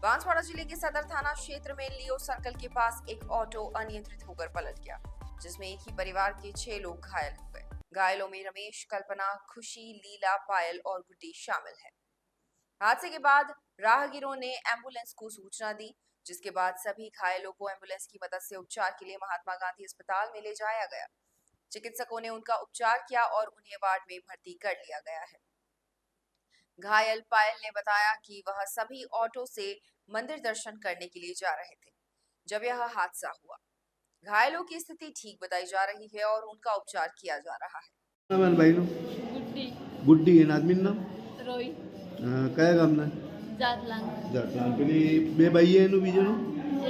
बांसवाड़ा जिले के सदर थाना क्षेत्र में लियो सर्कल के पास एक ऑटो अनियंत्रित होकर पलट गया, जिसमें एक ही परिवार के 6 लोग घायल हो गए। घायलों में रमेश, कल्पना, खुशी, लीला, पायल और गुड्डी शामिल है। हादसे के बाद राहगीरों ने एम्बुलेंस को सूचना दी, जिसके बाद सभी घायलों को एम्बुलेंस की मदद से उपचार के लिए महात्मा गांधी अस्पताल में ले जाया गया। चिकित्सकों ने उनका उपचार किया और उन्हें वार्ड में भर्ती कर लिया गया है। घायल पायल ने बताया कि वह सभी ऑटो से मंदिर दर्शन करने के लिए जा रहे थे जब यह हादसा हुआ। घायलों की स्थिति ठीक बताई जा रही है और उनका उपचार किया जा रहा है। નામ ભાઈનું ગુડ્ડી ગુડ્ડી એના આદમીનું નામ રોઈ કયા ગામના જાતલાંગ જાટલાન પેલી બે ભાઈ એનું બીજું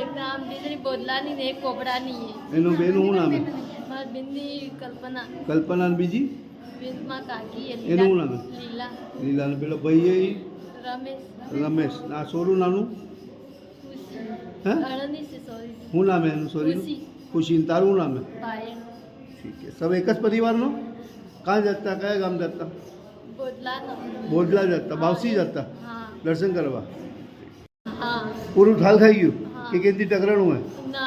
એક નામ બીજની બોદલાની ને એક કોબડાની છે એનું બેનું શું નામ મારી બિંદી કલ્પના કલ્પના ને બીજી વિંદમાં કાકી એ એનું શું નામ લીલા લીલા ને પેલો ભાઈ એ રમેશ રમેશ આ સોરું નાનું ખુશી હે અળની છે સોરી શું નામ હે એનું સોરી ખુશી ખુશી ને તારું શું નામ હે પાયલ ठीक है सब एक ज परिवारનો कहाँ जाता कया गाम जाता બોદલાનો બોડલા जाता बावसी जाता હા दर्शन करवा હા પૂરું ઠાલ ખાઈ ગયું હા. કે કેથી ટકરાણું હે ના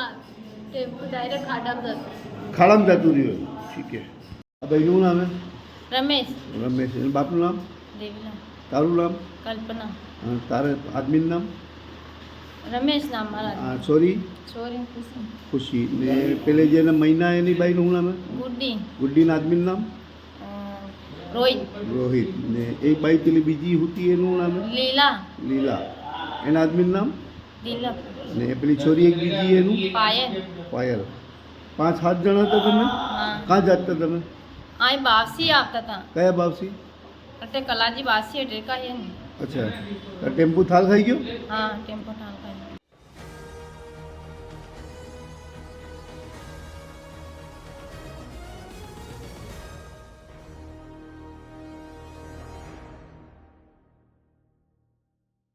ટેમ્પો ડાયરેક્ટ ખાડામાં જતો ખાડામાં જતું રહ્યું ઠીક है આ ભાઈનું શું નામ હે રમેશ રમેશ એનું બાપનું નામ દેવીલા તારું નામ કલ્પના તારે આદમીનું નામ રમેશ નામ મારા સોરી સોરી ખુશી ખુશી ને પેલે જેને મહિના એની બાઈનું શું નામ હે ગુડ્ડી ગુડ્ડીના આદમીનું નામ રોહિત રોહિત ને એક બાઈ પેલી બીજી હુતી એનું શું નામ હે લીલા લીલા એના આદમીનું નામ દિલપ ને પેલી છોરી એક બીજી એનું પાયલ પાયલ 5-7 જણા હતા તમે હા કાં જાતા તમે અહીં બાવસી આવતા હતા કયા બાવસી એટલે કલાજી બાસી એટલે કાંઈ નહીં અચ્છા ટેમ્પો થાલ ખાઈ ગયો હા ટેમ્પો ટાલ કાંઈ